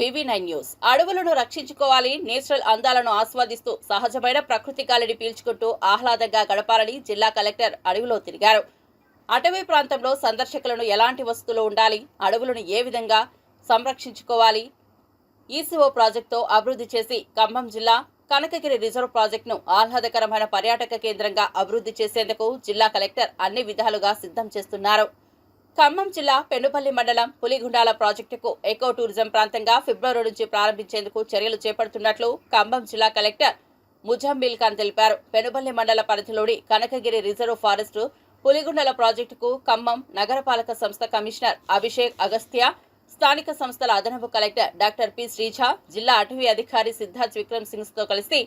BV9 news. అడవులను రక్షించుకోవాలి, natural అందాలను ఆస్వాదిస్తూ సహజమైన ప్రకృతి గాలిని పీల్చుకుంటూ ఆహ్లాదంగా గడపాలని జిల్లా కలెక్టర్ అడవిలో తిరిగారు. అటవీ ప్రాంతంలో సందర్శకులను ఎలాంటి వసతులు ఉండాలి, అడవులను ఏ విధంగా సంరక్షించుకోవాలి, ఈసీఓ ప్రాజెక్టుతో అభివృద్ధి చేసి ఖమ్మం జిల్లా కనకగిరి రిజర్వ్ ప్రాజెక్టును ఆహ్లాదకరమైన పర్యాటక కేంద్రంగా అభివృద్ధి చేసేందుకు జిల్లా కలెక్టర్ అన్ని విధాలుగా సిద్ధం చేస్తున్నారు. ఖమ్మం జిల్లా పెనుపల్లి మండలం పులిగుండాల ప్రాజెక్టుకు ఎకో టూరిజం ప్రాంతంగా ఫిబ్రవరి నుంచి ప్రారంభించేందుకు చర్యలు చేపడుతున్నట్లు ఖమ్మం జిల్లా కలెక్టర్ ముజమ్మిల్ ఖాన్ తెలిపారు. పెనుపల్లి మండల పరిధిలోని కనకగిరి రిజర్వ్ ఫారెస్ట్ పులిగుండాల ప్రాజెక్టుకు ఖమ్మం నగరపాలక సంస్థ కమిషనర్ అభిషేక్ అగస్త్య, స్థానిక సంస్థల అదనపు కలెక్టర్ డాక్టర్ పి శ్రీజ, జిల్లా అటవీ అధికారి సిద్ధార్థ్ విక్రమ్ సింగ్స్ తో కలిసి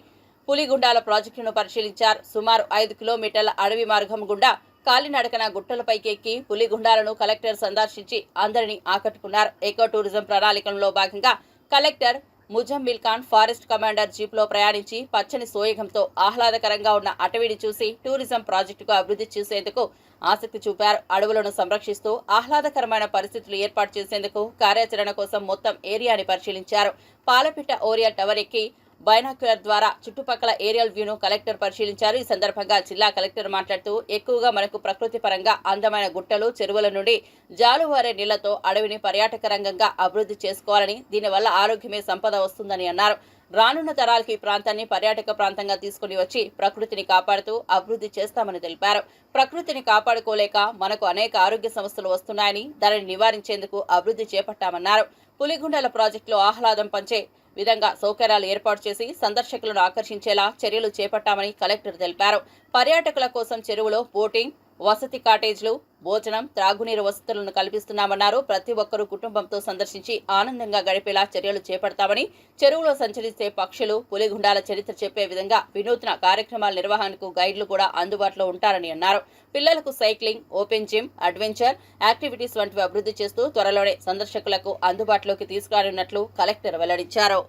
పులిగుండాల ప్రాజెక్టును పరిశీలించారు. సుమారు 5 కిలోమీటర్ల అడవి మార్గం గుండా కాలినడకన గుట్టలపైకి ఎక్కి పులిగుండాలను కలెక్టర్ సందర్శించి అందరినీ ఆకట్టుకున్నారు. ఎకో టూరిజం ప్రణాళికలో భాగంగా collector Muzammil Khan forest commander జీప్లో ప్రయాణించి పచ్చని సోయగంతో ఆహ్లాదకరంగా ఉన్న అటవీని చూసి టూరిజం ప్రాజెక్టుకు అభివృద్ధి చేసేందుకు ఆసక్తి చూపారు. అడవులను సంరక్షిస్తూ ఆహ్లాదకరమైన పరిస్థితులు ఏర్పాటు చేసేందుకు కార్యాచరణ కోసం మొత్తం ఏరియాని పరిశీలించారు. పాలపిట్ట ఓరియల్ టవర్ ఎక్కి బైనాక్యులర్ ద్వారా చుట్టుపక్కల ఏరియల్ వ్యూను కలెక్టర్ పరిశీలించారు. ఈ సందర్భంగా జిల్లా కలెక్టర్ మాట్లాడుతూ ఎక్కువగా మనకు ప్రకృతి పరంగా అందమైన గుట్టలు, చెరువుల నుండి జాలువారే నీళ్లతో అడవిని పర్యాటక రంగంగా అభివృద్ధి చేసుకోవాలని, దీనివల్ల ఆరోగ్యమే సంపద వస్తుందని అన్నారు. రానున్న తరాలకు ఈ ప్రాంతాన్ని పర్యాటక ప్రాంతంగా తీసుకుని వచ్చి ప్రకృతిని కాపాడుతూ అభివృద్ధి చేస్తామని తెలిపారు. ప్రకృతిని కాపాడుకోలేక మనకు అనేక ఆరోగ్య సమస్యలు వస్తున్నాయని, దానిని నివారించేందుకు అభివృద్ధి చేపట్టామన్నారు. పులిగుండాల ప్రాజెక్టులో ఆహ్లాదం పంచే విధంగా సౌకర్యాలు ఏర్పాటు చేసి సందర్శకులను ఆకర్షించేలా చర్యలు చేపట్టామని కలెక్టర్ తెలిపారు. పర్యాటకుల కోసం చెరువులో బోటింగ్, వసతి కాటేజ్లు, భోజనం, త్రాగునీరు వసతులను కల్పిస్తున్నామన్నారు. ప్రతి ఒక్కరూ కుటుంబంతో సందర్శించి ఆనందంగా గడిపేలా చర్యలు చేపడతామని, చెరువులో సంచరిస్తే పక్షులు, పులిగుండాల చరిత్ర చెప్పే విధంగా వినూత్న కార్యక్రమాల నిర్వహణకు గైడ్లు కూడా అందుబాటులో ఉంటారని అన్నారు. పిల్లలకు cycling, open gym, adventure activities వంటివి అభివృద్ధి చేస్తూ త్వరలోనే సందర్శకులకు అందుబాటులోకి తీసుకురానున్నట్లు కలెక్టర్ వెల్లడించారు.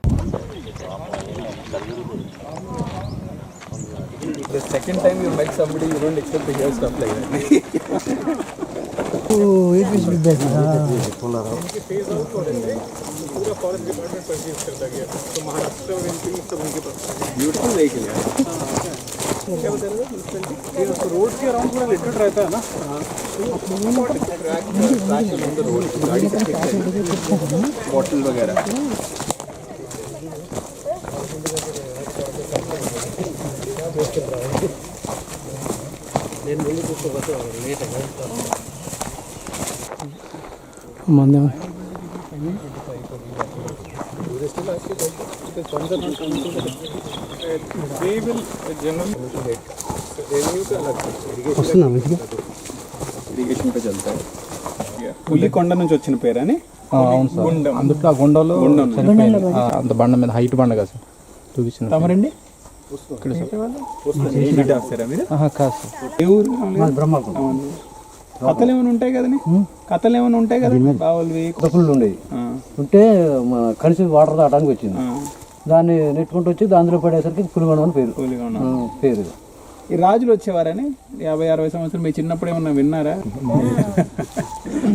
The second time you met somebody, you don't expect to hear stuff like that. Oh, it will be better. इनके फेज आउट होने से पूरा फॉरेस्ट डिपार्टमेंट परचेज करता गया. तो महाराष्ट्र और एमपी में सब उनके पास ब्यूटीफुल व्हीकल है. क्या बता रहे हो? ये रोड के अराउंड पूरा लिटरेट रहता है ना. ट्रैक ऑन द रोड, गाड़ी से बॉटल वगैरह. Mandam. They will generally irrigation పే చల్తా है. పులికొండ నుంచి వచ్చిన పేరని. అవును సార్. అందుట్లో ఆ గుండలో అంత బండ మీద హైట్ బండ కదా సార్ చూపించిన. తమరండి కథలు ఏమైనా ఉంటాయి కదండి, కథలు ఏమైనా ఉంటాయి కదా, బావులవి కథలు ఉండేవి. ఉంటే కలిసి వాటర్ దాటానికి వచ్చింది, దాన్ని నెట్టుకుంటూ వచ్చి దానిలో పడేసరికి పులిగొండ అని పేరు. ఈ రాజులు వచ్చేవారని 50-60 సంవత్సరం మీ చిన్నప్పుడు ఏమన్నా విన్నారా?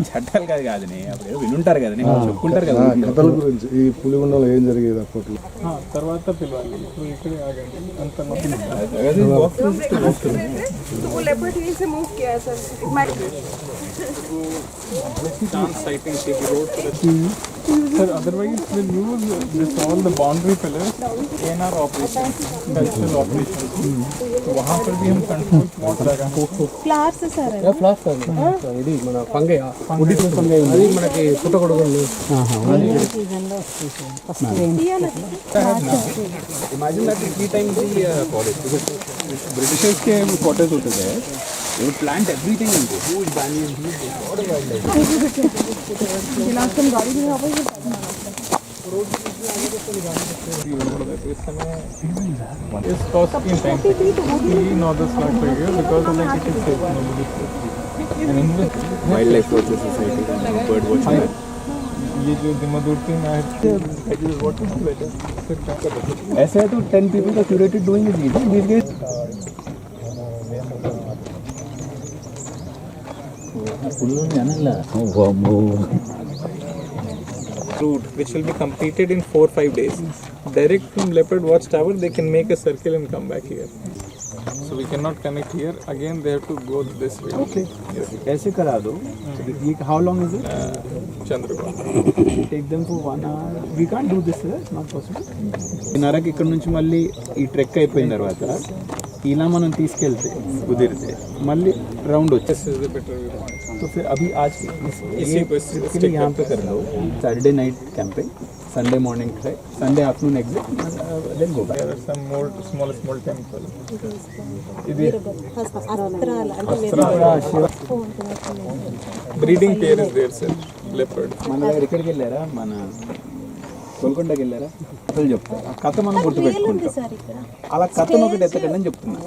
చట్టాలు కాదు కాదని అప్పుడు ఏదో వినుంటారు కదని చెప్పుకుంటారు కదా కథల గురించి. ఈ పులిగుండలో ఏం జరిగేది అప్పట్లో తర్వాత పిలవాలి. ఇక్కడే ఆగండి. అంత Sir, otherwise we'll use this all the boundary pillars, ANR operations, industrial operations. तो वहाँ पर भी हम कंट्रोल प्लॉट लगा. फ्लावर्स सर है. ఫ్లాస్ ఇది మన పంగయ్య ఉడి పంగయ్య అది మనకి పుట్టగొడుగులు. Imagine that 3 times the forest. Britishers के quarters होते थे. They would plant everything in this. Huge banyan, huge lot of wildlife. गाड़ी में यहाँ पर It's costly in time. We know this not for you because of like it is safe. Wildlife Watcher Society, bird watching. ये जो दिमादूरती में ऐसे है तो 10 people का curated doing is easy. These guys route which will be completed in 4-5 days. Direct from Leopard Watch Tower, they can make a circle and come back here. So we cannot connect here. Again, they have to go this way. Okay. ऐसे करा दो. ये how long is it? Chandrapur. Take them for 1 hour. We can't do this, sir. It's not possible. నరకి ఇక్కడ నుంచి మళ్ళీ ఈ trek అయిపోయిన తర్వాత ఇలా మనం తీసుకెళ్తే కుదిరితే మళ్ళీ రౌండ్ వచ్చేసి This is the better viewpoint. तो फिर अभी आज इसी को इसके लिए यहाँ पे कर लो Saturday night camping Sunday morning trek Sunday afternoon exit then go back There are some small temple. Breeding pair is there, sir. Leopard. మన దగ్గర ఎక్కడికి వెళ్ళారా మన గోల్కొండకి వెళ్ళారా అసలు చెప్తారు ఆ కథ మనం గుర్తుపెట్టుకుంటాం అలా కథను ఒకటి ఎత్తకండి అని చెప్తున్నా